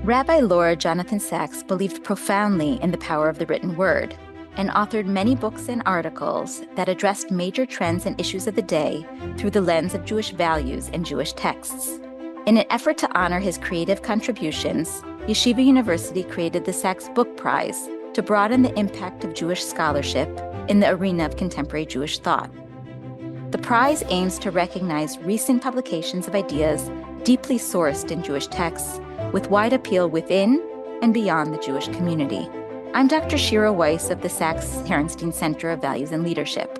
Rabbi Laura Jonathan Sacks believed profoundly in the power of the written word and authored many books and articles that addressed major trends and issues of the day through the lens of Jewish values and Jewish texts. In an effort to honor his creative contributions, Yeshiva University created the Sacks Book Prize to broaden the impact of Jewish scholarship in the arena of contemporary Jewish thought. The prize aims to recognize recent publications of ideas deeply sourced in Jewish texts with wide appeal within and beyond the Jewish community. I'm Dr. Shira Weiss of the Sacks-Herenstein Center of Values and Leadership,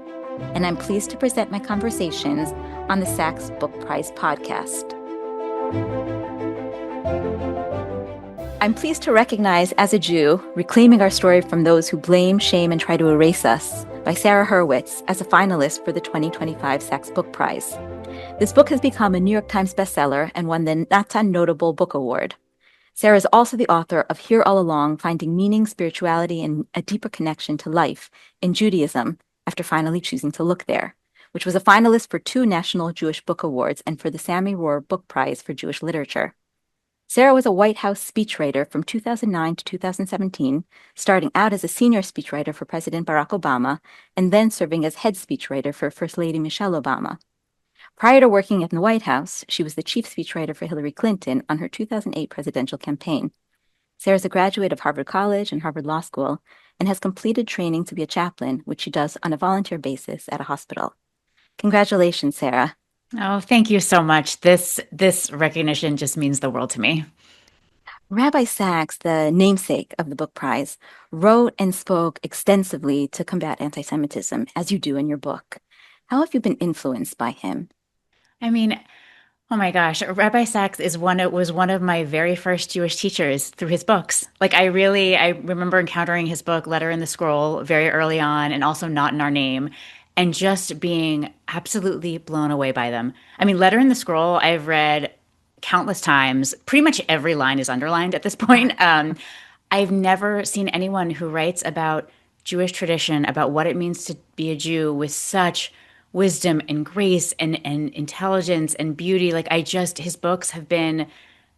and I'm pleased to present my conversations on the Sacks Book Prize podcast. I'm pleased to recognize As a Jew, Reclaiming Our Story from Those Who Blame, Shame, and Try to Erase Us by Sarah Hurwitz as a finalist for the 2025 Sacks Book Prize. This book has become a New York Times bestseller and won the Natan Notable Book Award. Sarah is also the author of Here All Along, Finding Meaning, Spirituality, and a Deeper Connection to Life in Judaism after finally choosing to look there, which was a finalist for 2 National Jewish Book Awards and for the Sammy Rohr Book Prize for Jewish Literature. Sarah was a White House speechwriter from 2009 to 2017, starting out as a senior speechwriter for President Barack Obama and then serving as head speechwriter for First Lady Michelle Obama. Prior to working at the White House, she was the chief speechwriter for Hillary Clinton on her 2008 presidential campaign. Sarah is a graduate of Harvard College and Harvard Law School and has completed training to be a chaplain, which she does on a volunteer basis at a hospital. Congratulations, Sarah. Oh, thank you so much. This recognition just means the world to me. Rabbi Sacks, the namesake of the book prize, wrote and spoke extensively to combat anti-Semitism, as you do in your book. How have you been influenced by him? I mean, oh my gosh, Rabbi Sacks was one of my very first Jewish teachers through his books. I remember encountering his book Letter in the Scroll very early on and also Not in Our Name and just being absolutely blown away by them. I mean, Letter in the Scroll I've read countless times. Pretty much every line is underlined at this point. I've never seen anyone who writes about Jewish tradition, about what it means to be a Jew with such wisdom and grace and intelligence and beauty. His books have been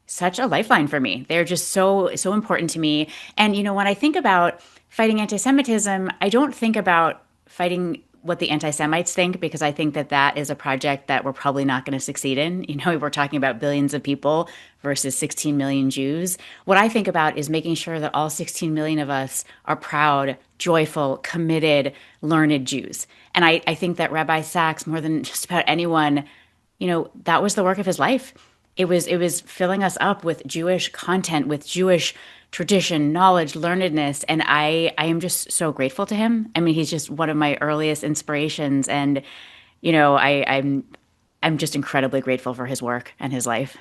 such a lifeline for me. They're just so important to me. And when I think about fighting anti-Semitism, I don't think about fighting what the anti-Semites think, because I think that is a project that we're probably not going to succeed in. We're talking about billions of people versus 16 million Jews. What I think about is making sure that all 16 million of us are proud, joyful, committed, learned Jews. And I think that Rabbi Sacks, more than just about anyone, that was the work of his life. It was filling us up with Jewish content, with Jewish tradition, knowledge, learnedness, and I am just so grateful to him. I mean, he's just one of my earliest inspirations, and I'm just incredibly grateful for his work and his life.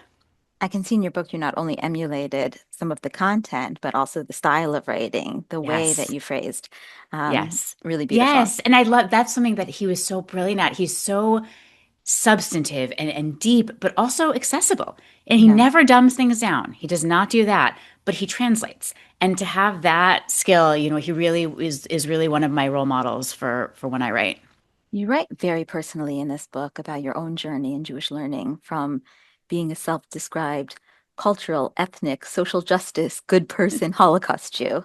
I can see in your book you not only emulated some of the content, but also the style of writing, the way that Yes. you phrased. Yes. Really beautiful. Yes. And I love that's something that he was so brilliant at. He's so substantive and deep, but also accessible. And he Yeah. never dumbs things down. He does not do that, but he translates. And to have that skill, he really is really one of my role models for when I write. You write very personally in this book about your own journey in Jewish learning, from being a self-described cultural, ethnic, social justice, good person, Holocaust Jew.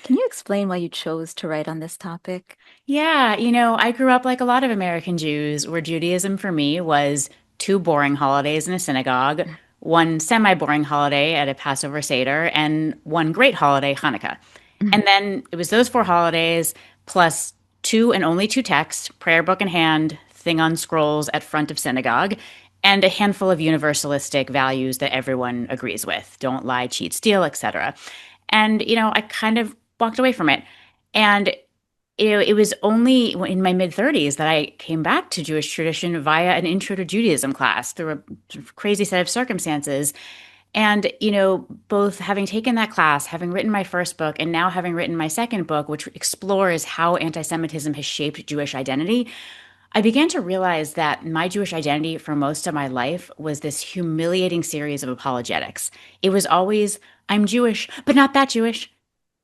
Can you explain why you chose to write on this topic? Yeah, I grew up like a lot of American Jews, where Judaism for me was 2 boring holidays in a synagogue, 1 semi-boring holiday at a Passover Seder, and 1 great holiday, Hanukkah. And then it was those 4 holidays plus 2 and only 2 texts, prayer book in hand, thing on scrolls at front of synagogue, and a handful of universalistic values that everyone agrees with. Don't lie, cheat, steal, etc. And, I kind of walked away from it. And it was only in my mid-30s that I came back to Jewish tradition via an intro to Judaism class through a crazy set of circumstances. And, both having taken that class, having written my first book, and now having written my second book, which explores how anti-Semitism has shaped Jewish identity, I began to realize that my Jewish identity for most of my life was this humiliating series of apologetics. It was always, I'm Jewish, but not that Jewish.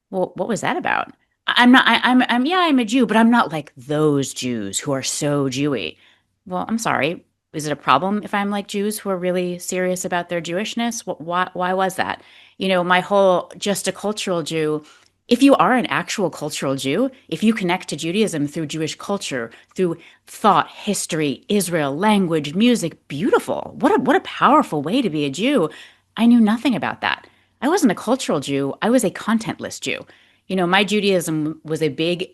Well, what was that about? I'm not, I'm a Jew, but I'm not like those Jews who are so Jewy. Well, I'm sorry. is it a problem if I'm like Jews who are really serious about their Jewishness? Why was that? My whole just a cultural Jew, if you are an actual cultural Jew, if you connect to Judaism through Jewish culture, through thought, history, Israel, language, music, beautiful. What a powerful way to be a Jew. I knew nothing about that. I wasn't a cultural Jew, I was a contentless Jew. My Judaism was a big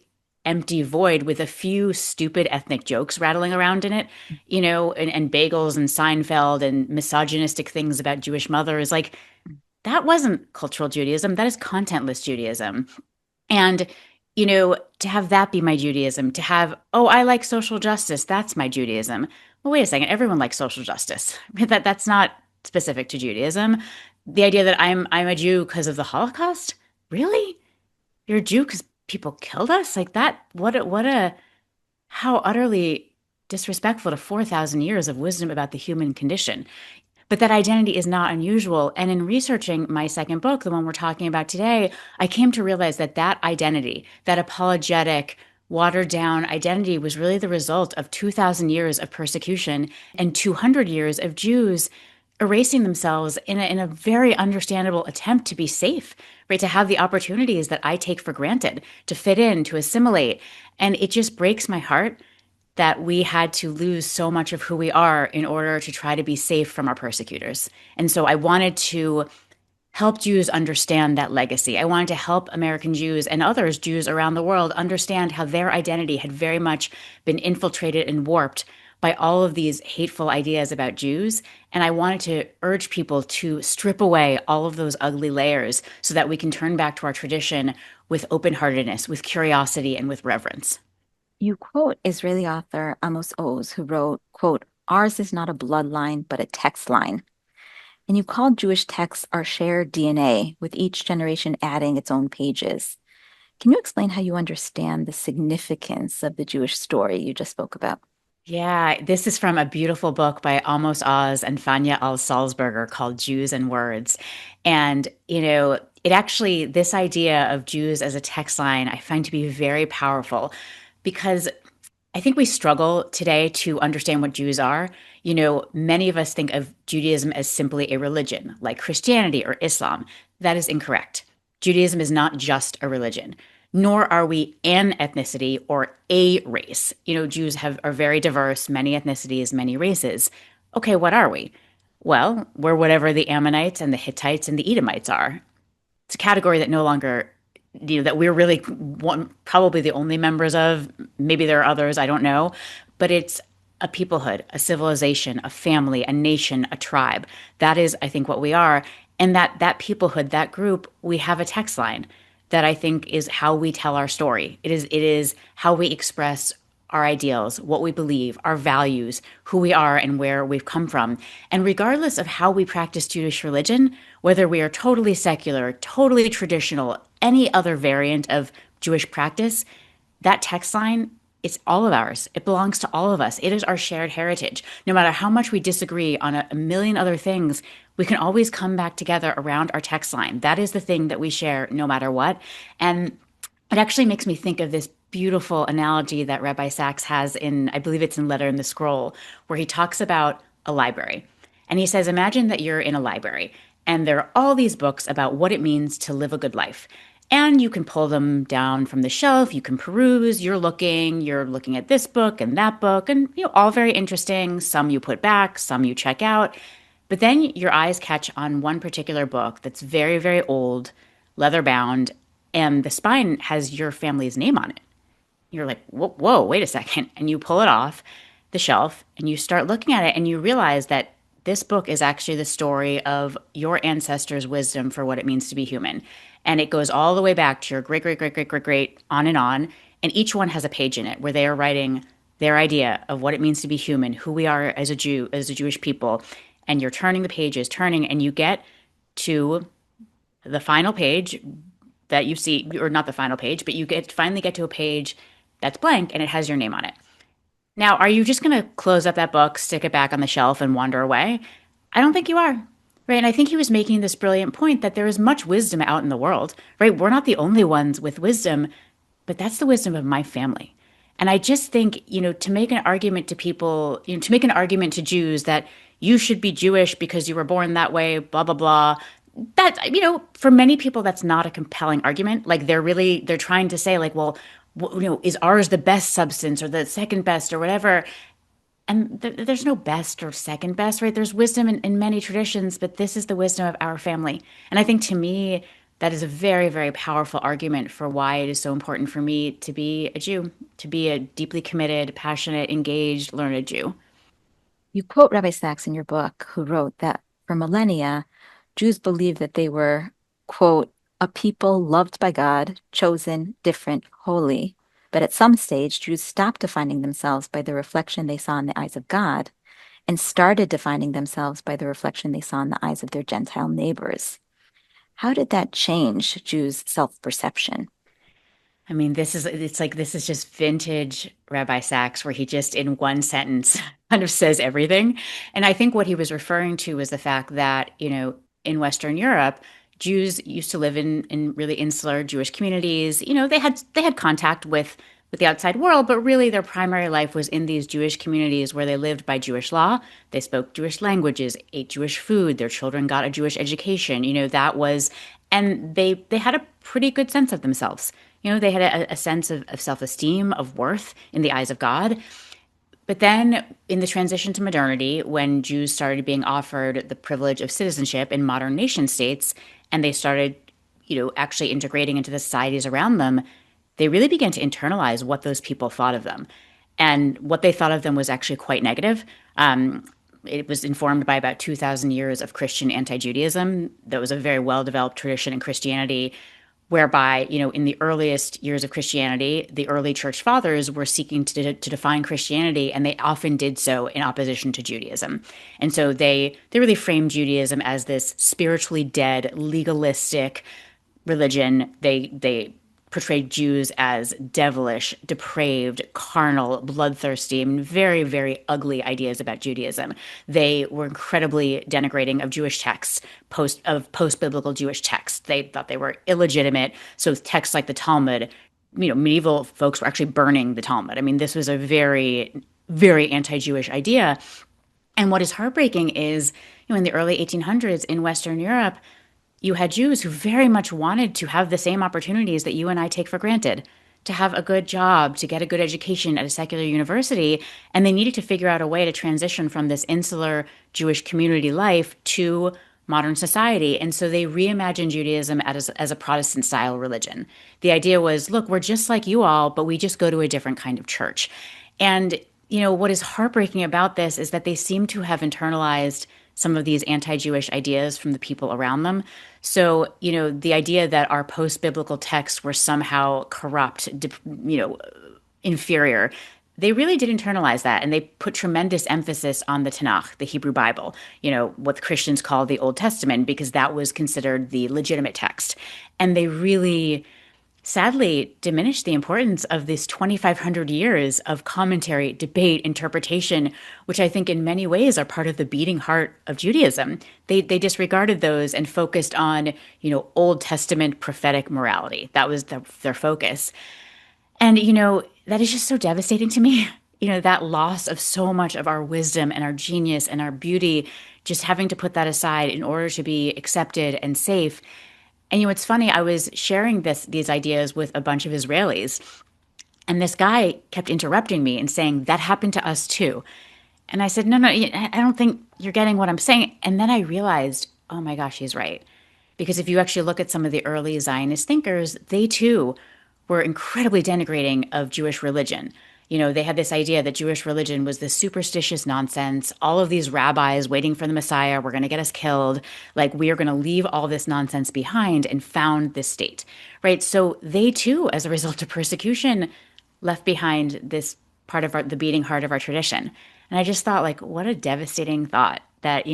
empty void with a few stupid ethnic jokes rattling around in it, and bagels and Seinfeld and misogynistic things about Jewish mothers. Like, that wasn't cultural Judaism. That is contentless Judaism. And, to have that be my Judaism, to have, oh, I like social justice, that's my Judaism. Well, wait a second. Everyone likes social justice. That's not specific to Judaism. The idea that I'm a Jew because of the Holocaust? Really? You're a Jew because people killed us? Like that? How utterly disrespectful to 4,000 years of wisdom about the human condition. But that identity is not unusual. And in researching my second book, the one we're talking about today, I came to realize that that identity, that apologetic, watered down identity, was really the result of 2,000 years of persecution and 200 years of Jews erasing themselves in a very understandable attempt to be safe, right? To have the opportunities that I take for granted, to fit in, to assimilate. And it just breaks my heart that we had to lose so much of who we are in order to try to be safe from our persecutors. And so I wanted to help Jews understand that legacy. I wanted to help American Jews and others, Jews around the world, understand how their identity had very much been infiltrated and warped by all of these hateful ideas about Jews. And I wanted to urge people to strip away all of those ugly layers so that we can turn back to our tradition with open-heartedness, with curiosity, and with reverence. You quote Israeli author Amos Oz, who wrote, quote, "Ours is not a bloodline, but a text line." And you called Jewish texts our shared DNA, with each generation adding its own pages. Can you explain how you understand the significance of the Jewish story you just spoke about? Yeah, this is from a beautiful book by Amos Oz and Fania Al-Salzberger called Jews and Words. And, it actually, this idea of Jews as a text line, I find to be very powerful because I think we struggle today to understand what Jews are. Many of us think of Judaism as simply a religion, like Christianity or Islam. That is incorrect. Judaism is not just a religion, nor are we an ethnicity or a race. Jews are very diverse, many ethnicities, many races. Okay, what are we? Well, we're whatever the Ammonites and the Hittites and the Edomites are. It's a category that no longer, that we're really probably the only members of. Maybe there are others, I don't know. But it's a peoplehood, a civilization, a family, a nation, a tribe. That is, I think, what we are. And that peoplehood, that group, we have a text line that I think is how we tell our story. It is how we express our ideals, what we believe, our values, who we are, and where we've come from. And regardless of how we practice Jewish religion, whether we are totally secular, totally traditional, any other variant of Jewish practice, that text line, it's all of ours. It belongs to all of us. It is our shared heritage. No matter how much we disagree on a million other things, we can always come back together around our text line. That is the thing that we share no matter what. And it actually makes me think of this beautiful analogy that Rabbi Sacks has in, I believe it's in Letter in the Scroll, where he talks about a library. And he says, imagine that you're in a library and there are all these books about what it means to live a good life. And you can pull them down from the shelf, you can peruse, you're looking at this book and that book, and all very interesting. Some you put back, some you check out. But then your eyes catch on one particular book that's very, very old, leather bound, and the spine has your family's name on it. You're like, whoa, wait a second. And you pull it off the shelf and you start looking at it and you realize that this book is actually the story of your ancestors' wisdom for what it means to be human. And it goes all the way back to your great, great, great, great, great, great, on and on. And each one has a page in it where they are writing their idea of what it means to be human, who we are as a Jew, as a Jewish people. And you're turning the pages, and you get to the final page that you see, or not the final page, but finally get to a page that's blank and it has your name on it. Now, are you just going to close up that book, stick it back on the shelf, and wander away? I don't think you are. Right. And I think he was making this brilliant point that there is much wisdom out in the world, right? We're not the only ones with wisdom, but that's the wisdom of my family. And I just think, to make an argument to people, to make an argument to Jews that you should be Jewish because you were born that way, blah, blah, blah. That, for many people, that's not a compelling argument. Like they're trying to say, like, well, is ours the best substance or the second best or whatever? And there's no best or second best, right? There's wisdom in many traditions, but this is the wisdom of our family. And I think to me, that is a very, very powerful argument for why it is so important for me to be a Jew, to be a deeply committed, passionate, engaged, learned Jew. You quote Rabbi Sacks in your book, who wrote that for millennia, Jews believed that they were, quote, a people loved by God, chosen, different, holy. But at some stage, Jews stopped defining themselves by the reflection they saw in the eyes of God and started defining themselves by the reflection they saw in the eyes of their Gentile neighbors. How did that change Jews' self-perception? I mean, it's like this is just vintage Rabbi Sacks, where he just in one sentence kind of says everything. And I think what he was referring to was the fact that, in Western Europe, Jews used to live in really insular Jewish communities. They had contact with the outside world, but really their primary life was in these Jewish communities where they lived by Jewish law. They spoke Jewish languages, ate Jewish food, their children got a Jewish education. That was, and they had a pretty good sense of themselves. They had a sense of self-esteem, of worth in the eyes of God. But then in the transition to modernity, when Jews started being offered the privilege of citizenship in modern nation states, and they started, actually integrating into the societies around them, they really began to internalize what those people thought of them. And what they thought of them was actually quite negative. It was informed by about 2,000 years of Christian anti-Judaism. That was a very well-developed tradition in Christianity, whereby, in the earliest years of Christianity, the early church fathers were seeking to define Christianity, and they often did so in opposition to Judaism. And so they really framed Judaism as this spiritually dead, legalistic religion. They portrayed Jews as devilish, depraved, carnal, bloodthirsty, I mean, very, very ugly ideas about Judaism. They were incredibly denigrating of Jewish texts, post-biblical Jewish texts. They thought they were illegitimate. So texts like the Talmud, medieval folks were actually burning the Talmud. I mean, this was a very, very anti-Jewish idea. And what is heartbreaking is, in the early 1800s in Western Europe, you had Jews who very much wanted to have the same opportunities that you and I take for granted, to have a good job, to get a good education at a secular university. And they needed to figure out a way to transition from this insular Jewish community life to modern society. And so they reimagined Judaism as a Protestant style religion. The idea was, look, we're just like you all, but we just go to a different kind of church. And, what is heartbreaking about this is that they seem to have internalized some of these anti-Jewish ideas from the people around them. So, the idea that our post-biblical texts were somehow corrupt, inferior, they really did internalize that. And they put tremendous emphasis on the Tanakh, the Hebrew Bible, what the Christians call the Old Testament, because that was considered the legitimate text. And they really sadly diminished the importance of this 2,500 years of commentary, debate, interpretation, which I think in many ways are part of the beating heart of Judaism. They disregarded those and focused on, Old Testament prophetic morality. That was their focus. And, that is just so devastating to me. That loss of so much of our wisdom and our genius and our beauty, just having to put that aside in order to be accepted and safe. And it's funny, I was sharing these ideas with a bunch of Israelis, and this guy kept interrupting me and saying, that happened to us too. And I said, no, I don't think you're getting what I'm saying. And then I realized, oh my gosh, he's right. Because if you actually look at some of the early Zionist thinkers, they too were incredibly denigrating of Jewish religion. They had this idea that Jewish religion was this superstitious nonsense. All of these rabbis waiting for the Messiah were going to get us killed. Like, we are going to leave all this nonsense behind and found this state, right? So they too, as a result of persecution, left behind this part of the beating heart of our tradition. And I just thought, like, what a devastating thought that,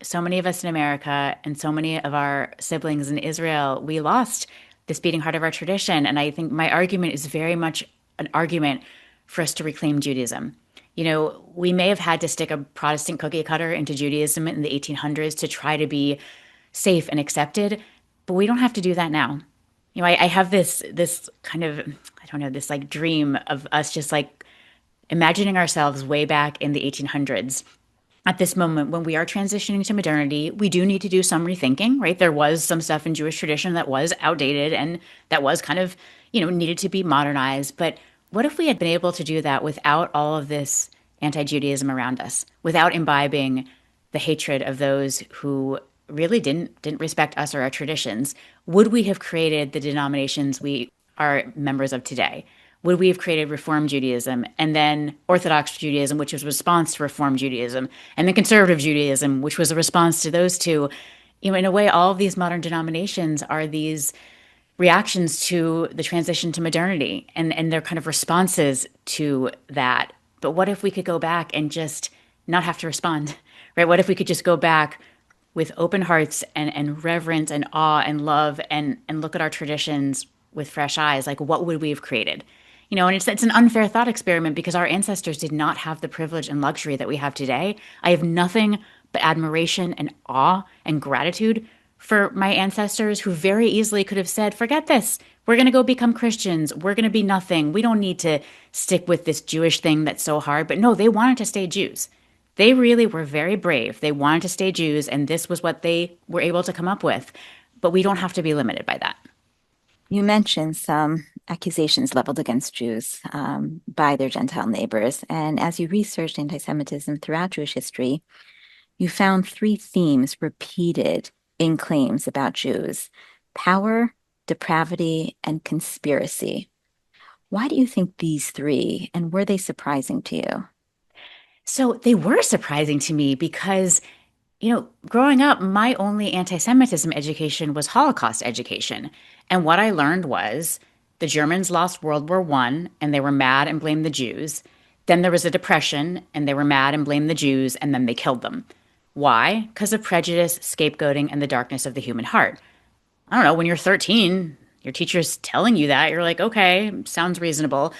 so many of us in America and so many of our siblings in Israel, we lost this beating heart of our tradition. And I think my argument is very much an argument for us to reclaim Judaism. We may have had to stick a Protestant cookie cutter into Judaism in the 1800s to try to be safe and accepted, but we don't have to do that now. I have this kind of, I don't know, this like dream of us just like imagining ourselves way back in the 1800s at this moment when we are transitioning to modernity. We do need to do some rethinking, right? There was some stuff in Jewish tradition that was outdated and that was kind of, needed to be modernized. But what if we had been able to do that without all of this anti-Judaism around us, without imbibing the hatred of those who really didn't respect us or our traditions? Would we have created the denominations we are members of today? Would we have created Reform Judaism and then Orthodox Judaism, which was a response to Reform Judaism, and then Conservative Judaism, which was a response to those two? In a way, all of these modern denominations are these reactions to the transition to modernity, and they're kind of responses to that. But what if we could go back and just not have to respond, right? What if we could just go back with open hearts and reverence and awe and love and look at our traditions with fresh eyes? Like, what would we have created? And it's an unfair thought experiment because our ancestors did not have the privilege and luxury that we have today. I have nothing but admiration and awe and gratitude for my ancestors who very easily could have said, forget this. We're going to go become Christians. We're going to be nothing. We don't need to stick with this Jewish thing that's so hard. But no, they wanted to stay Jews. They really were very brave. They wanted to stay Jews, and this was what they were able to come up with. But we don't have to be limited by that. You mentioned some accusations leveled against Jews by their Gentile neighbors. And as you researched anti Semitism throughout Jewish history, you found three themes repeated in claims about Jews: power, depravity, and conspiracy. Why do you think these three, and were they surprising to you? So they were surprising to me because growing up, my only anti Semitism education was Holocaust education. And what I learned was the Germans lost World War I and they were mad and blamed the Jews. Then there was a depression and they were mad and blamed the Jews, and then they killed them. Why? Because of prejudice, scapegoating, and the darkness of the human heart. I don't know, when you're 13, your teacher's telling you that, you're like, okay, sounds reasonable.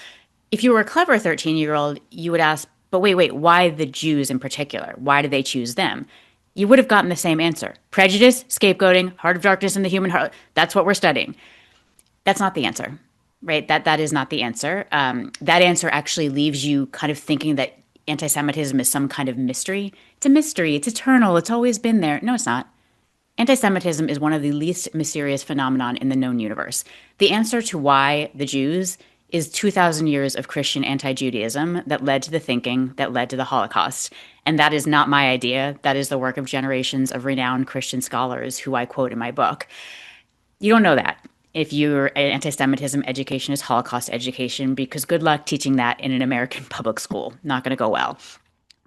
If you were a clever 13-year-old, you would ask, but wait, why the Jews in particular? Why did they choose them? You would have gotten the same answer. Prejudice, scapegoating, heart of darkness in the human heart. That's what we're studying. That's not the answer, right? That is not the answer. That answer actually leaves you kind of thinking that anti-Semitism is some kind of mystery. It's a mystery. It's eternal. It's always been there. No, it's not. Anti-Semitism is one of the least mysterious phenomenon in the known universe. The answer to why the Jews is 2,000 years of Christian anti-Judaism that led to the thinking that led to the Holocaust. And that is not my idea. That is the work of generations of renowned Christian scholars who I quote in my book. You don't know that if your anti-Semitism education is Holocaust education, because good luck teaching that in an American public school. Not going to go well.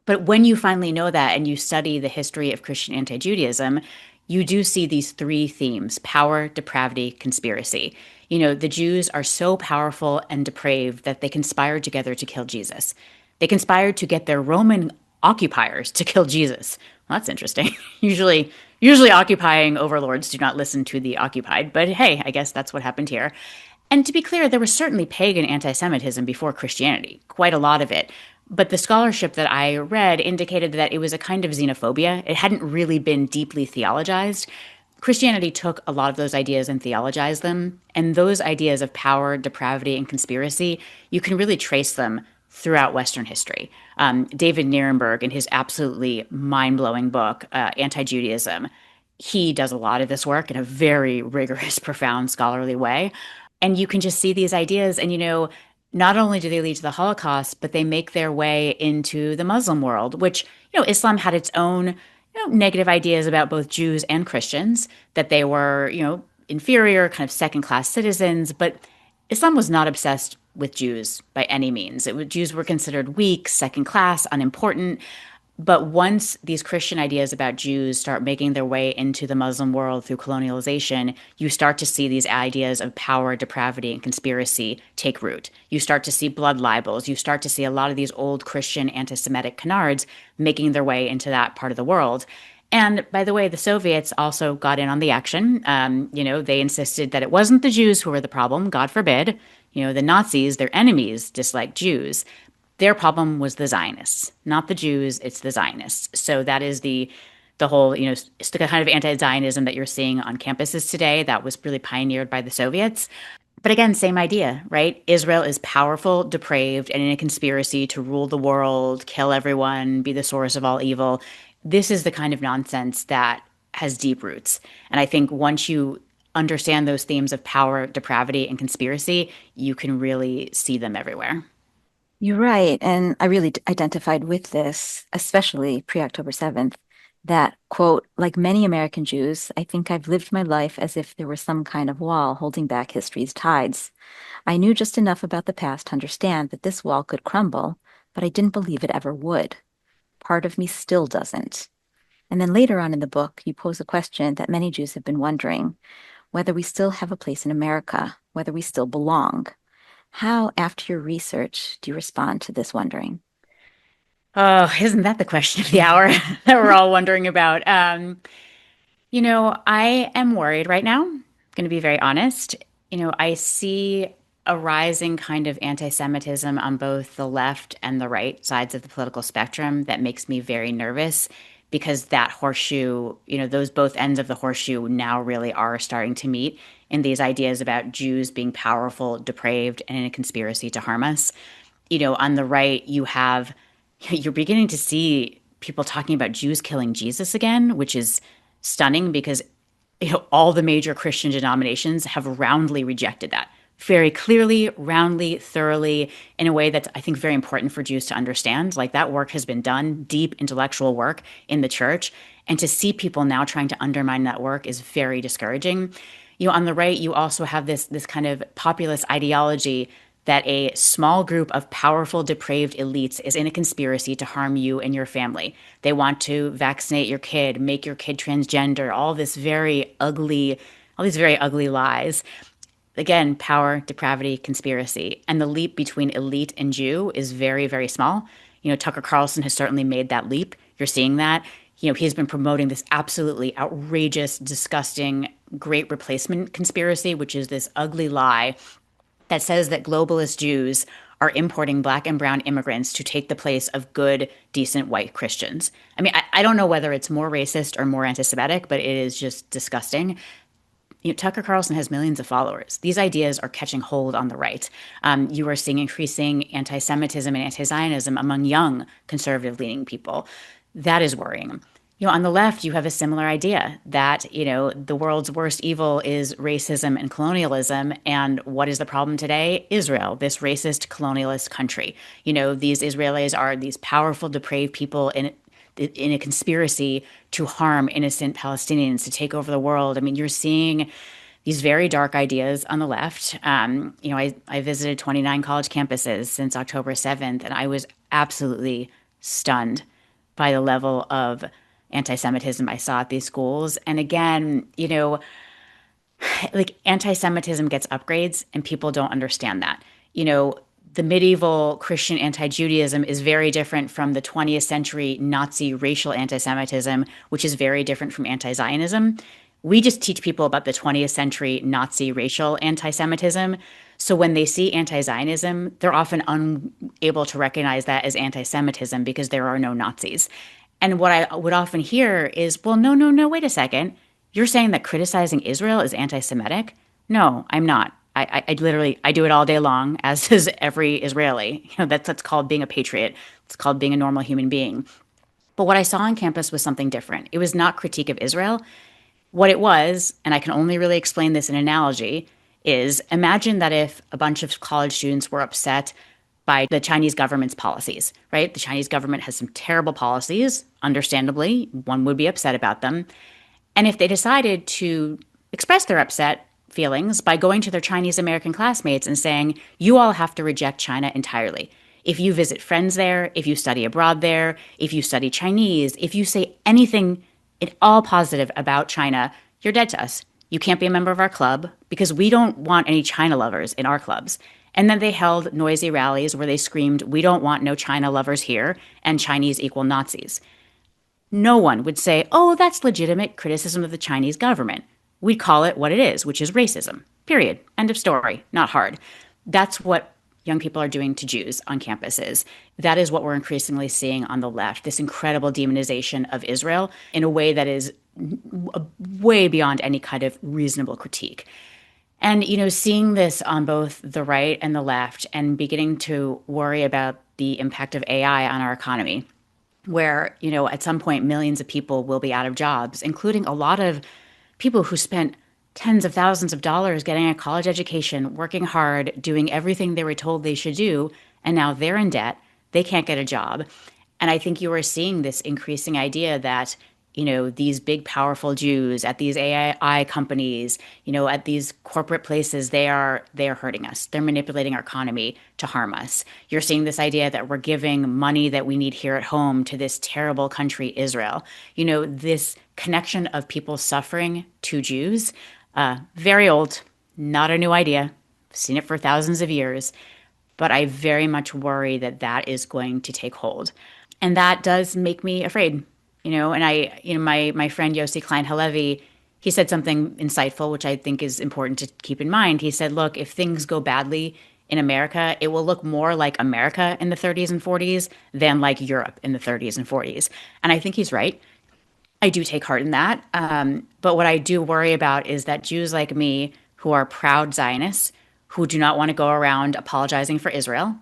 But when you finally know that and you study the history of Christian anti-Judaism, you do see these three themes: power, depravity, conspiracy. The Jews are so powerful and depraved that they conspired together to kill Jesus. They conspired to get their Roman occupiers to kill Jesus. Well, that's interesting. Usually occupying overlords do not listen to the occupied, but hey, I guess that's what happened here. And to be clear, there was certainly pagan anti-Semitism before Christianity, quite a lot of it. But the scholarship that I read indicated that it was a kind of xenophobia. It hadn't really been deeply theologized. Christianity took a lot of those ideas and theologized them. And those ideas of power, depravity, and conspiracy, you can really trace them throughout Western history. David Nierenberg, in his absolutely mind-blowing book, Anti-Judaism, he does a lot of this work in a very rigorous, profound, scholarly way. And you can just see these ideas. And, not only do they lead to the Holocaust, but they make their way into the Muslim world, which, Islam had its own negative ideas about both Jews and Christians, that they were, inferior, kind of second-class citizens. But Islam was not obsessed with Jews by any means. Jews were considered weak, second-class, unimportant. But once these Christian ideas about Jews start making their way into the Muslim world through colonialization, you start to see these ideas of power, depravity, and conspiracy take root. You start to see blood libels. You start to see a lot of these old Christian anti-Semitic canards making their way into that part of the world. And by the way, the Soviets also got in on the action. They insisted that it wasn't the Jews who were the problem, God forbid. The Nazis, their enemies, disliked Jews. Their problem was the Zionists, not the Jews, it's the Zionists. So that is the the whole, the kind of anti-Zionism that you're seeing on campuses today that was really pioneered by the Soviets. But again, same idea, right? Israel is powerful, depraved, and in a conspiracy to rule the world, kill everyone, be the source of all evil. This is the kind of nonsense that has deep roots. And I think once you understand those themes of power, depravity, and conspiracy, you can really see them everywhere. You're right. And I really identified with this, especially pre-October 7th, that quote, like many American Jews, I think I've lived my life as if there was some kind of wall holding back history's tides. I knew just enough about the past to understand that this wall could crumble, but I didn't believe it ever would. Part of me still doesn't. And then later on in the book, you pose a question that many Jews have been wondering, whether we still have a place in America, whether we still belong. How, after your research, do you respond to this wondering? Oh, isn't that the question of the hour that we're all wondering about? I am worried right now. I'm going to be very honest. I see a rising kind of anti-Semitism on both the left and the right sides of the political spectrum that makes me very nervous because that horseshoe, those both ends of the horseshoe now really are starting to meet in these ideas about Jews being powerful, depraved, and in a conspiracy to harm us. On the right, you're beginning to see people talking about Jews killing Jesus again, which is stunning because all the major Christian denominations have roundly rejected that very clearly, roundly, thoroughly, in a way that's, I think, very important for Jews to understand. Like that work has been done, deep intellectual work in the church. And to see people now trying to undermine that work is very discouraging. On the right, you also have this kind of populist ideology that a small group of powerful, depraved elites is in a conspiracy to harm you and your family. They want to vaccinate your kid, make your kid transgender, all these very ugly lies. Again, power, depravity, conspiracy. And the leap between elite and Jew is very, very small. Tucker Carlson has certainly made that leap. You're seeing that. He's been promoting this absolutely outrageous, disgusting, great replacement conspiracy, which is this ugly lie that says that globalist Jews are importing black and brown immigrants to take the place of good, decent white Christians. I mean, I don't know whether it's more racist or more anti Semitic, but it is just disgusting. Tucker Carlson has millions of followers. These ideas are catching hold on the right. You are seeing increasing anti Semitism and anti Zionism among young conservative leaning people. That is worrying. On the left, you have a similar idea that, the world's worst evil is racism and colonialism. And what is the problem today? Israel, this racist colonialist country. These Israelis are these powerful, depraved people in a conspiracy to harm innocent Palestinians, to take over the world. I mean, you're seeing these very dark ideas on the left. I visited 29 college campuses since October 7th, and I was absolutely stunned by the level of anti-Semitism I saw at these schools. And again, like anti-Semitism gets upgrades and people don't understand that. The medieval Christian anti-Judaism is very different from the 20th century Nazi racial anti-Semitism, which is very different from anti-Zionism. We just teach people about the 20th century Nazi racial anti-Semitism. So when they see anti-Zionism, they're often unable to recognize that as anti-Semitism because there are no Nazis. And what I would often hear is, well, no, wait a second. You're saying that criticizing Israel is anti-Semitic? No, I'm not. I literally, I do it all day long, as does every Israeli. That's called being a patriot. It's called being a normal human being. But what I saw on campus was something different. It was not critique of Israel. What it was, and I can only really explain this in analogy, is imagine that if a bunch of college students were upset by the Chinese government's policies, right? The Chinese government has some terrible policies, understandably, one would be upset about them. And if they decided to express their upset feelings by going to their Chinese American classmates and saying, you all have to reject China entirely. If you visit friends there, if you study abroad there, if you study Chinese, if you say anything at all positive about China, you're dead to us. You can't be a member of our club because we don't want any China lovers in our clubs. And then they held noisy rallies where they screamed, we don't want no China lovers here, and Chinese equal Nazis. No one would say, oh, that's legitimate criticism of the Chinese government. We'd call it what it is, which is racism. Period. End of story. Not hard. That's what young people are doing to Jews on campuses. That is what we're increasingly seeing on the left, this incredible demonization of Israel in a way that is way beyond any kind of reasonable critique. And, seeing this on both the right and the left and beginning to worry about the impact of AI on our economy, where, at some point, millions of people will be out of jobs, including a lot of people who spent tens of thousands of dollars getting a college education, working hard, doing everything they were told they should do, and now they're in debt. They can't get a job. And I think you are seeing this increasing idea that, these big, powerful Jews at these AI companies, at these corporate places, they are hurting us. They're manipulating our economy to harm us. You're seeing this idea that we're giving money that we need here at home to this terrible country, Israel. This connection of people suffering to Jews, very old, not a new idea. I've seen it for thousands of years. But I very much worry that that is going to take hold. And that does make me afraid. And my friend Yossi Klein Halevi, he said something insightful, which I think is important to keep in mind. He said, look, if things go badly in America, it will look more like America in the 30s and 40s than like Europe in the 30s and 40s. And I think he's right. I do take heart in that. But what I do worry about is that Jews like me, who are proud Zionists, who do not want to go around apologizing for Israel.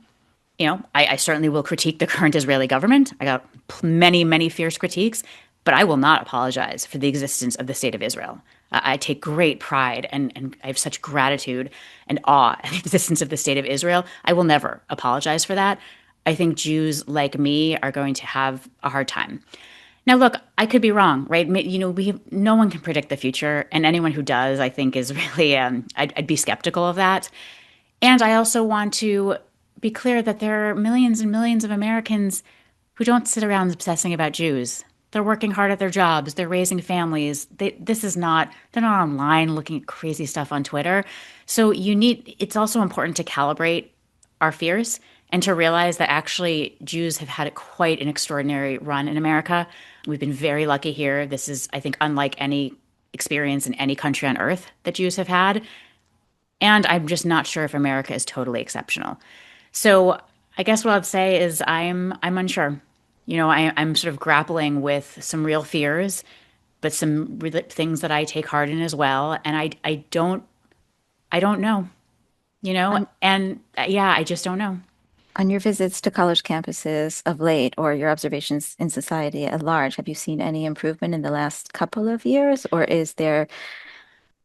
I certainly will critique the current Israeli government. I got many, many fierce critiques, but I will not apologize for the existence of the state of Israel. I take great pride and I have such gratitude and awe at the existence of the state of Israel. I will never apologize for that. I think Jews like me are going to have a hard time. Now, look, I could be wrong, right? No one can predict the future, and anyone who does, I think, is really, I'd be skeptical of that. And I also want to be clear that there are millions and millions of Americans who don't sit around obsessing about Jews. They're working hard at their jobs. They're raising families. They're not online looking at crazy stuff on Twitter. So it's also important to calibrate our fears and to realize that actually Jews have had quite an extraordinary run in America. We've been very lucky here. This is, I think, unlike any experience in any country on earth that Jews have had. And I'm just not sure if America is totally exceptional. So I guess what I'd say is I'm unsure. I'm sort of grappling with some real fears, but some things that I take heart in as well. And I don't know, I just don't know. On your visits to college campuses of late, or your observations in society at large, have you seen any improvement in the last couple of years, or is there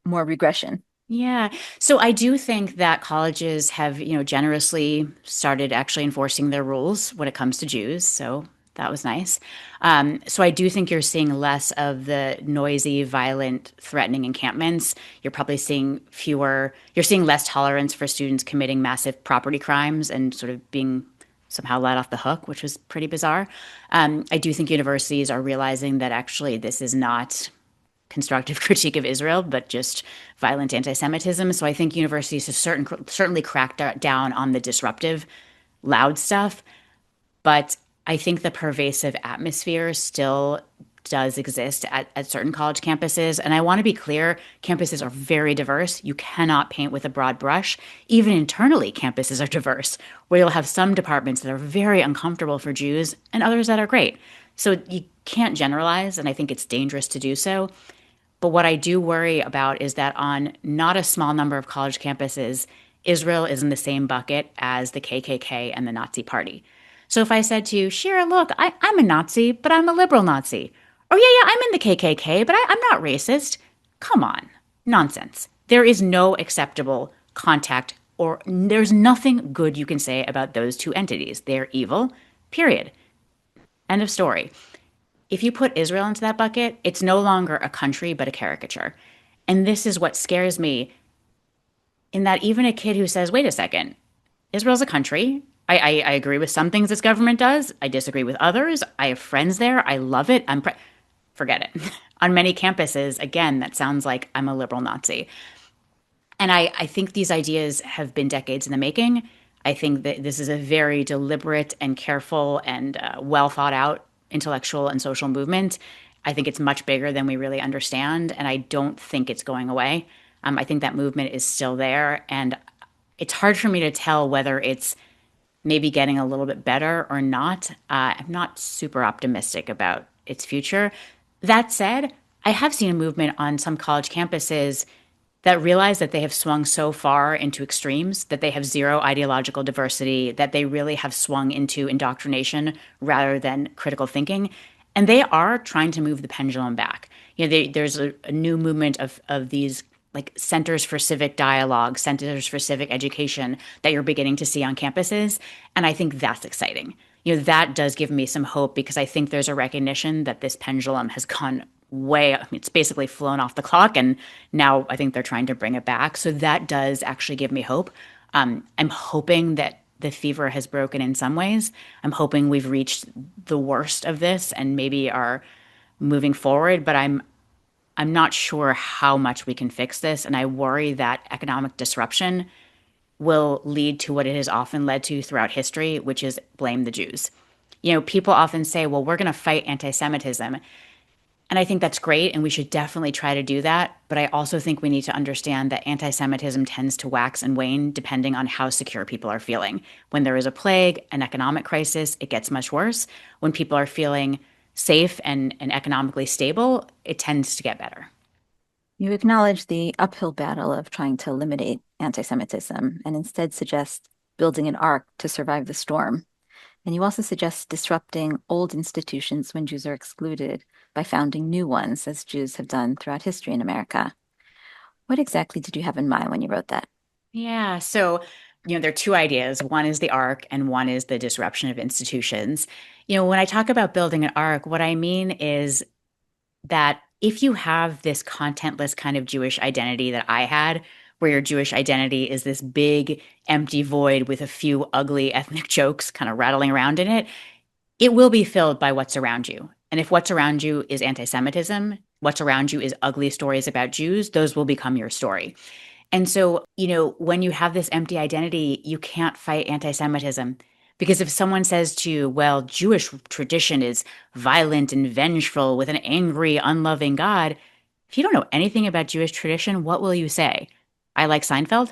more regression? Yeah. So I do think that colleges have, generously started actually enforcing their rules when it comes to Jews. So that was nice. So I do think you're seeing less of the noisy, violent, threatening encampments. You're probably seeing you're seeing less tolerance for students committing massive property crimes and sort of being somehow let off the hook, which was pretty bizarre. I do think universities are realizing that actually this is not constructive critique of Israel, but just violent anti-Semitism. So I think universities have certainly cracked down on the disruptive, loud stuff. But I think the pervasive atmosphere still does exist at certain college campuses. And I want to be clear, campuses are very diverse. You cannot paint with a broad brush. Even internally, campuses are diverse, where you'll have some departments that are very uncomfortable for Jews and others that are great. So you can't generalize, and I think it's dangerous to do so. But what I do worry about is that on not a small number of college campuses, Israel is in the same bucket as the KKK and the Nazi Party. So if I said to you, Shira, look, I'm a Nazi, but I'm a liberal Nazi. Or yeah, I'm in the KKK, but I'm not racist. Come on. Nonsense. There is no acceptable contact, or there's nothing good you can say about those two entities. They're evil, period. End of story. If you put Israel into that bucket, it's no longer a country, but a caricature. And this is what scares me, in that even a kid who says, wait a second, Israel's a country. I agree with some things this government does. I disagree with others. I have friends there. I love it. Forget it. On many campuses, again, that sounds like I'm a liberal Nazi. And I think these ideas have been decades in the making. I think that this is a very deliberate and careful and well thought out intellectual and social movement. I think it's much bigger than we really understand, and I don't think it's going away. I think that movement is still there, and it's hard for me to tell whether it's maybe getting a little bit better or not. I'm not super optimistic about its future. That said, I have seen a movement on some college campuses that realize that they have swung so far into extremes, that they have zero ideological diversity, that they really have swung into indoctrination rather than critical thinking. And they are trying to move the pendulum back. There's a new movement of these like centers for civic dialogue, centers for civic education that you're beginning to see on campuses. And I think that's exciting. That does give me some hope because I think there's a recognition that this pendulum has gone way, I mean, it's basically flown off the clock. And now I think they're trying to bring it back. So that does actually give me hope. I'm hoping that the fever has broken in some ways. I'm hoping we've reached the worst of this and maybe are moving forward, but I'm not sure how much we can fix this. And I worry that economic disruption will lead to what it has often led to throughout history, which is blame the Jews. People often say, well, we're going to fight anti Semitism. And I think that's great. And we should definitely try to do that. But I also think we need to understand that anti Semitism tends to wax and wane depending on how secure people are feeling. When there is a plague, an economic crisis, it gets much worse. When people are feeling safe and economically stable, it tends to get better. You acknowledge the uphill battle of trying to eliminate anti Semitism and instead suggest building an ark to survive the storm. And you also suggest disrupting old institutions when Jews are excluded by founding new ones, as Jews have done throughout history in America. What exactly did you have in mind when you wrote that? Yeah. So, there are two ideas. One is the arc, and one is the disruption of institutions. When I talk about building an arc, what I mean is that if you have this contentless kind of Jewish identity that I had, where your Jewish identity is this big, empty void with a few ugly ethnic jokes kind of rattling around in it, it will be filled by what's around you. And if what's around you is anti Semitism, what's around you is ugly stories about Jews, those will become your story. And so, when you have this empty identity, you can't fight anti Semitism. Because if someone says to you, well, Jewish tradition is violent and vengeful with an angry, unloving God, if you don't know anything about Jewish tradition, what will you say? I like Seinfeld?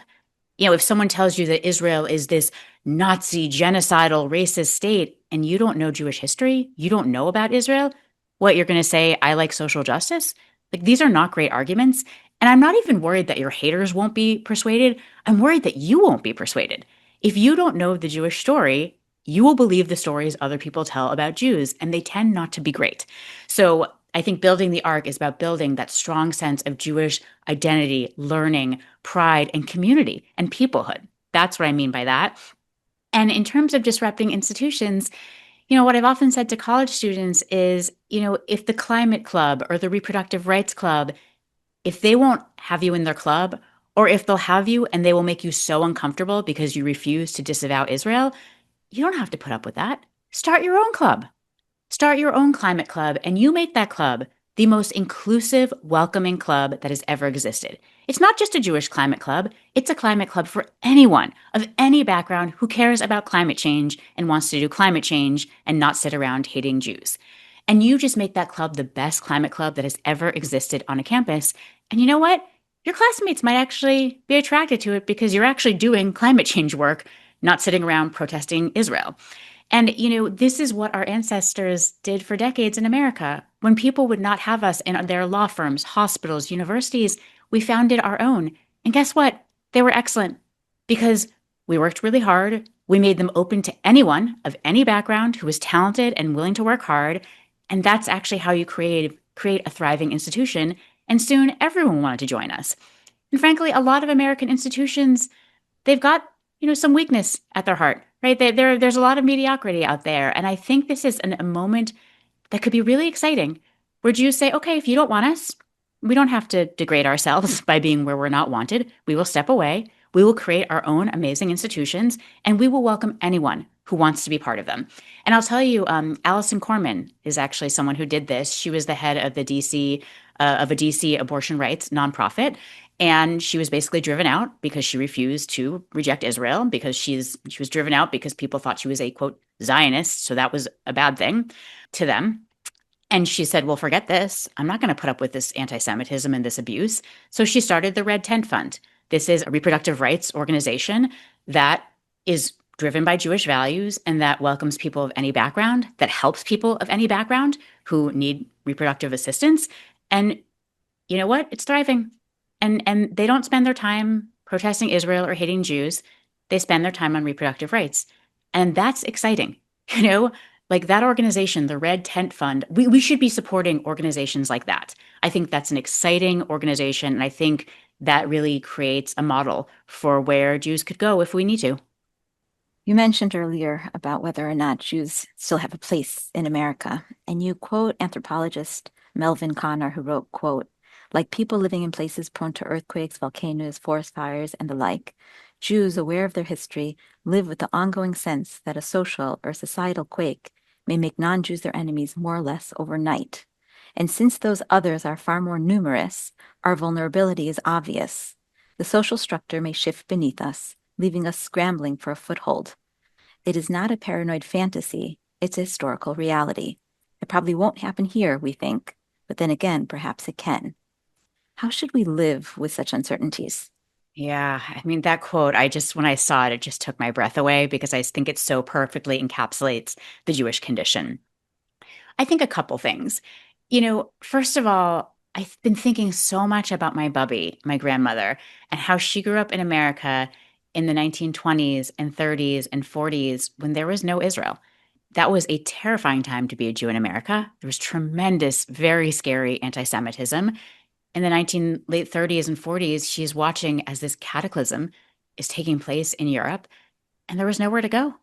If someone tells you that Israel is this Nazi, genocidal, racist state, and you don't know Jewish history, you don't know about Israel, what you're going to say, I like social justice? Like, these are not great arguments. And I'm not even worried that your haters won't be persuaded. I'm worried that you won't be persuaded. If you don't know the Jewish story, you will believe the stories other people tell about Jews, and they tend not to be great. So I think building the ark is about building that strong sense of Jewish identity, learning, pride, and community and peoplehood. That's what I mean by that. And in terms of disrupting institutions, what I've often said to college students is, if the climate club or the reproductive rights club, if they won't have you in their club, or if they'll have you and they will make you so uncomfortable because you refuse to disavow Israel, you don't have to put up with that. Start your own club. Start your own climate club, and you make that club the most inclusive, welcoming club that has ever existed. It's not just a Jewish climate club, it's a climate club for anyone of any background who cares about climate change and wants to do climate change and not sit around hating Jews. And you just make that club the best climate club that has ever existed on a campus. And you know what? Your classmates might actually be attracted to it because you're actually doing climate change work, not sitting around protesting Israel. And, this is what our ancestors did for decades in America. When people would not have us in their law firms, hospitals, universities, we founded our own. And guess what? They were excellent because we worked really hard. We made them open to anyone of any background who was talented and willing to work hard. And that's actually how you create a thriving institution. And soon everyone wanted to join us. And frankly, a lot of American institutions, they've got, some weakness at their heart, right? There's a lot of mediocrity out there. And I think this is a moment that could be really exciting where Jews say, okay, if you don't want us, we don't have to degrade ourselves by being where we're not wanted. We will step away. We will create our own amazing institutions, and we will welcome anyone who wants to be part of them. And I'll tell you, Allison Corman is actually someone who did this. She was the head of the DC of a DC abortion rights nonprofit, and she was basically driven out because she refused to reject Israel because she was driven out because people thought she was a quote Zionist, so that was a bad thing to them. And she said, well, forget this. I'm not going to put up with this anti-Semitism and this abuse. So she started the Red Tent Fund. This is a reproductive rights organization that is driven by Jewish values and that welcomes people of any background, that helps people of any background who need reproductive assistance. And you know what? It's thriving. And they don't spend their time protesting Israel or hating Jews. They spend their time on reproductive rights. And that's exciting. You know, like that organization, the Red Tent Fund, we should be supporting organizations like that. I think that's an exciting organization. And I think that really creates a model for where Jews could go if we need to. You mentioned earlier about whether or not Jews still have a place in America, and you quote anthropologist Melvin Konner, who wrote, quote, like people living in places prone to earthquakes, volcanoes, forest fires, and the like, Jews, aware of their history, live with the ongoing sense that a social or societal quake may make non-Jews their enemies more or less overnight. And since those others are far more numerous, our vulnerability is obvious. The social structure may shift beneath us, leaving us scrambling for a foothold. It is not a paranoid fantasy, it's a historical reality. It probably won't happen here, we think, but then again, perhaps it can. How should we live with such uncertainties? Yeah, I mean, that quote, when I saw it, it just took my breath away because I think it so perfectly encapsulates the Jewish condition. I think a couple things. First of all, I've been thinking so much about my bubby, my grandmother, and how she grew up in America in the 1920s and 30s and 40s when there was no Israel. That was a terrifying time to be a Jew in America. There was tremendous, very scary anti-Semitism. In the late 30s and 40s, she's watching as this cataclysm is taking place in Europe, and there was nowhere to go.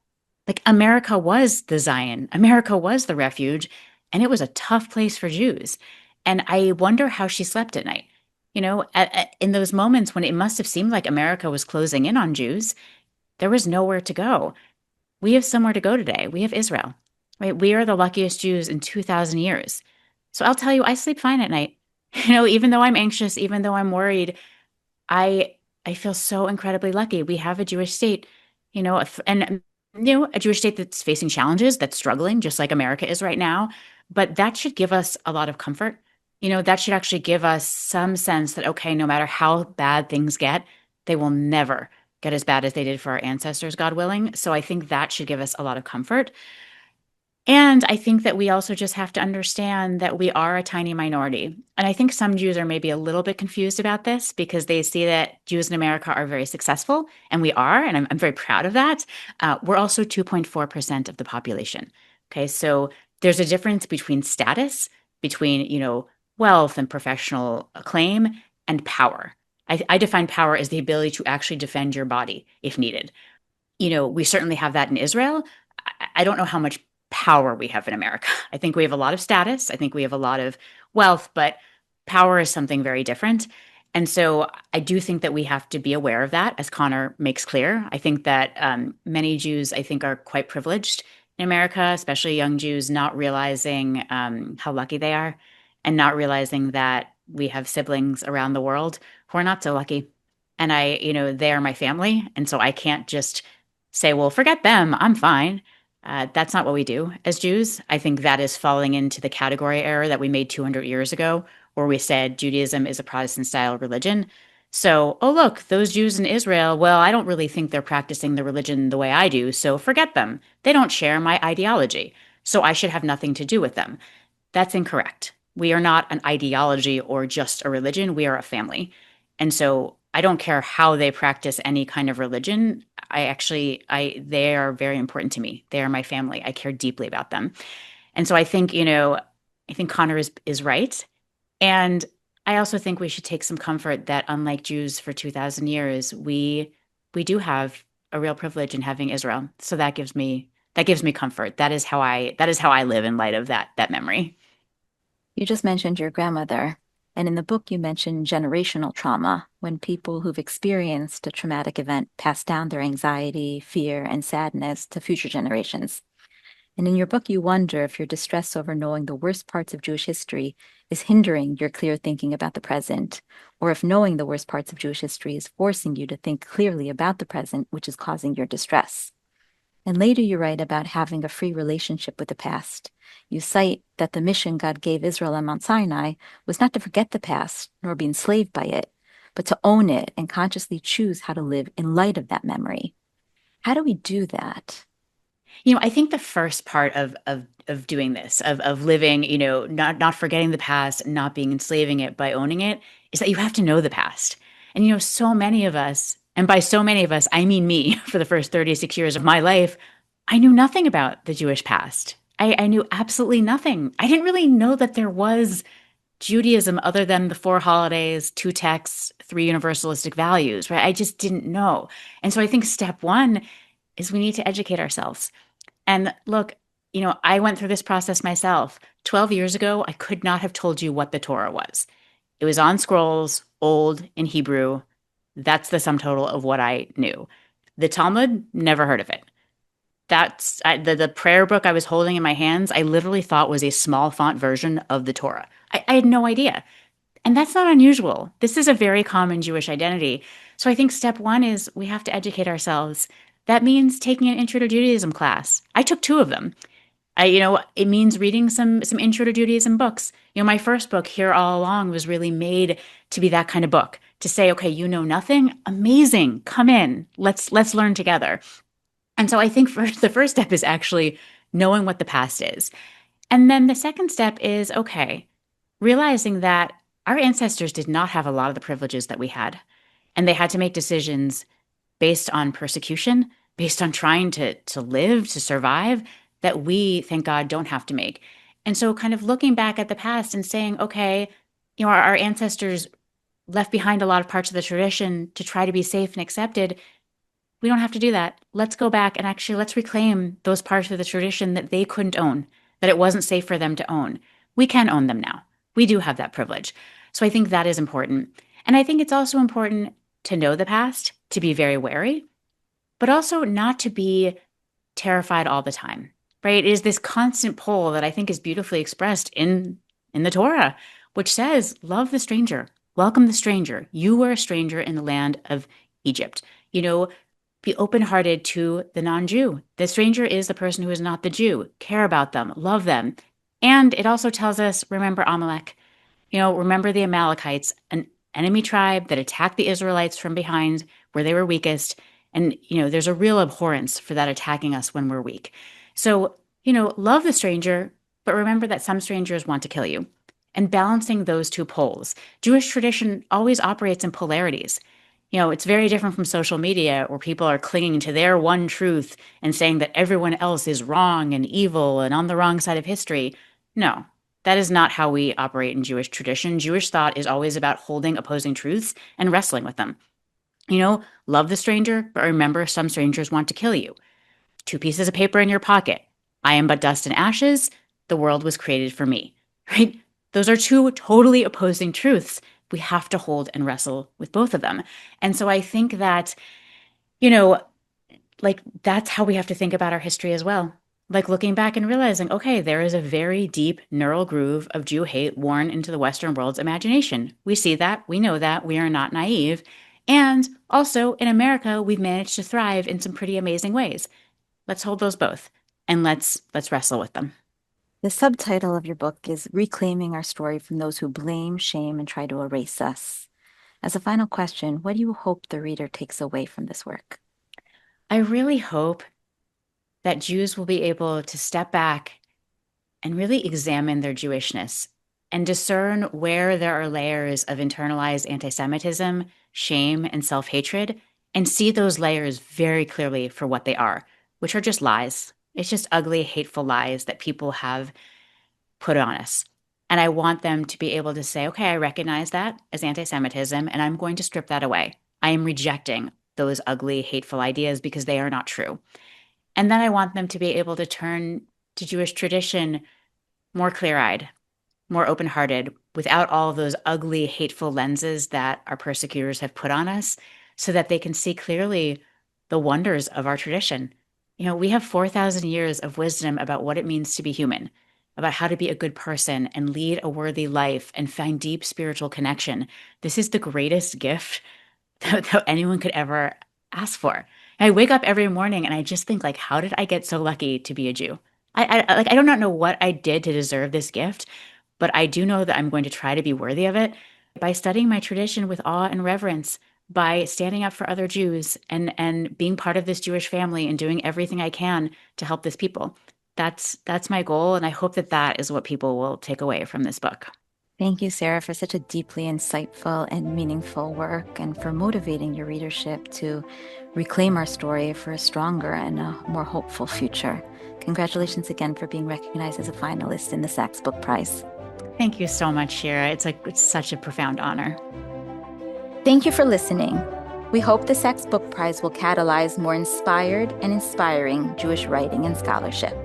Like America was the Zion, America was the refuge, and it was a tough place for Jews. And I wonder how she slept at night. In those moments when it must have seemed like America was closing in on Jews, there was nowhere to go. We have somewhere to go today. We have Israel, right? We are the luckiest Jews in 2,000 years. So I'll tell you, I sleep fine at night. Even though I'm anxious, even though I'm worried, I feel so incredibly lucky. We have a Jewish state, and a Jewish state that's facing challenges, that's struggling, just like America is right now. But that should give us a lot of comfort. That should actually give us some sense that, okay, no matter how bad things get, they will never get as bad as they did for our ancestors, God willing. So I think that should give us a lot of comfort. And I think that we also just have to understand that we are a tiny minority. And I think some Jews are maybe a little bit confused about this because they see that Jews in America are very successful, and we are, and I'm very proud of that. We're also 2.4% of the population. Okay, so there's a difference between status, between, wealth and professional acclaim, and power. I define power as the ability to actually defend your body if needed. We certainly have that in Israel. I don't know how much power we have in America. I think we have a lot of status. I think we have a lot of wealth, but power is something very different. And so I do think that we have to be aware of that, as Connor makes clear. I think that many Jews, I think, are quite privileged in America, especially young Jews, not realizing how lucky they are and not realizing that we have siblings around the world who are not so lucky. And they are my family. And so I can't just say, well, forget them. I'm fine. That's not what we do as Jews. I think that is falling into the category error that we made 200 years ago, where we said Judaism is a Protestant style religion. So, oh, look, those Jews in Israel, well, I don't really think they're practicing the religion the way I do, so forget them. They don't share my ideology, so I should have nothing to do with them. That's incorrect. We are not an ideology or just a religion. We are a family. And so I don't care how they practice any kind of religion. They are very important to me. They are my family. I care deeply about them. And so I think Connor is right. And I also think we should take some comfort that unlike Jews for 2,000 years, we do have a real privilege in having Israel. So that gives me comfort. That is how I live in light of that memory. You just mentioned your grandmother, and in the book you mentioned generational trauma, when people who've experienced a traumatic event pass down their anxiety, fear, and sadness to future generations. And in your book, you wonder if your distress over knowing the worst parts of Jewish history is hindering your clear thinking about the present, or if knowing the worst parts of Jewish history is forcing you to think clearly about the present, which is causing your distress. And later you write about having a free relationship with the past. You cite that the mission God gave Israel on Mount Sinai was not to forget the past, nor be enslaved by it, but to own it and consciously choose how to live in light of that memory. How do we do that? I think the first part of doing this, of living, not forgetting the past, not being enslaving it by owning it, is that you have to know the past. And so many of us, and by so many of us, I mean me, for the first 36 years of my life, I knew nothing about the Jewish past. I knew absolutely nothing. I didn't really know that there was Judaism other than the four holidays, two texts, three universalistic values, right? I just didn't know. And so I think step one is we need to educate ourselves. And look, I went through this process myself. 12 years ago, I could not have told you what the Torah was. It was on scrolls, old in Hebrew. That's the sum total of what I knew. The Talmud, never heard of it. The prayer book I was holding in my hands, I literally thought was a small font version of the Torah. I had no idea. And that's not unusual. This is a very common Jewish identity. So I think step one is we have to educate ourselves. That means taking an Intro to Judaism class. I took two of them. It means reading some Intro to Judaism books. My first book, Here All Along, was really made to be that kind of book. To say, okay, you know nothing? Amazing. Come in. Let's learn together. And so I think the first step is actually knowing what the past is. And then the second step is, okay, realizing that our ancestors did not have a lot of the privileges that we had. And they had to make decisions based on persecution, based on trying to live, to survive, that we, thank God, don't have to make. And so kind of looking back at the past and saying, okay, our ancestors left behind a lot of parts of the tradition to try to be safe and accepted. We don't have to do that. Let's go back and actually let's reclaim those parts of the tradition that they couldn't own, that it wasn't safe for them to own. We can own them now. We do have that privilege. So I think that is important. And I think it's also important to know the past, to be very wary, but also not to be terrified all the time, right? It is this constant pull that I think is beautifully expressed in the Torah, which says, love the stranger, welcome the stranger. You were a stranger in the land of Egypt. Be open-hearted to the non-Jew. The stranger is the person who is not the Jew. Care about them, love them. And it also tells us, remember Amalek. Remember the Amalekites, an enemy tribe that attacked the Israelites from behind where they were weakest. And, there's a real abhorrence for that attacking us when we're weak. So, love the stranger, but remember that some strangers want to kill you. And balancing those two poles. Jewish tradition always operates in polarities. It's very different from social media where people are clinging to their one truth and saying that everyone else is wrong and evil and on the wrong side of history. No, that is not how we operate in Jewish tradition. Jewish thought is always about holding opposing truths and wrestling with them. Love the stranger, but remember some strangers want to kill you. Two pieces of paper in your pocket. I am but dust and ashes. The world was created for me, right? Those are two totally opposing truths. We have to hold and wrestle with both of them. And so I think that, that's how we have to think about our history as well. Like looking back and realizing, okay, there is a very deep neural groove of Jew hate worn into the Western world's imagination. We see that, we know that, we are not naive. And also in America, we've managed to thrive in some pretty amazing ways. Let's hold those both and let's wrestle with them. The subtitle of your book is Reclaiming Our Story from Those Who Blame, Shame, and Try to Erase Us. As a final question, what do you hope the reader takes away from this work? I really hope that Jews will be able to step back and really examine their Jewishness and discern where there are layers of internalized anti-Semitism, shame, and self-hatred, and see those layers very clearly for what they are, which are just lies. It's just ugly, hateful lies that people have put on us. And I want them to be able to say, okay, I recognize that as anti-Semitism, and I'm going to strip that away. I am rejecting those ugly, hateful ideas because they are not true. And then I want them to be able to turn to Jewish tradition more clear-eyed, more open-hearted, without all of those ugly, hateful lenses that our persecutors have put on us, so that they can see clearly the wonders of our tradition. We have 4,000 years of wisdom about what it means to be human, about how to be a good person and lead a worthy life and find deep spiritual connection. This is the greatest gift that anyone could ever ask for. And I wake up every morning and I just think, like, how did I get so lucky to be a Jew? I do not know what I did to deserve this gift, but I do know that I'm going to try to be worthy of it. by studying my tradition with awe and reverence, by standing up for other Jews and being part of this Jewish family and doing everything I can to help this people. That's my goal, and I hope that that is what people will take away from this book. Thank you, Sarah, for such a deeply insightful and meaningful work and for motivating your readership to reclaim our story for a stronger and a more hopeful future. Congratulations again for being recognized as a finalist in the Sacks Book Prize. Thank you so much, Shira. It's such a profound honor. Thank you for listening. We hope the Sacks Book Prize will catalyze more inspired and inspiring Jewish writing and scholarship.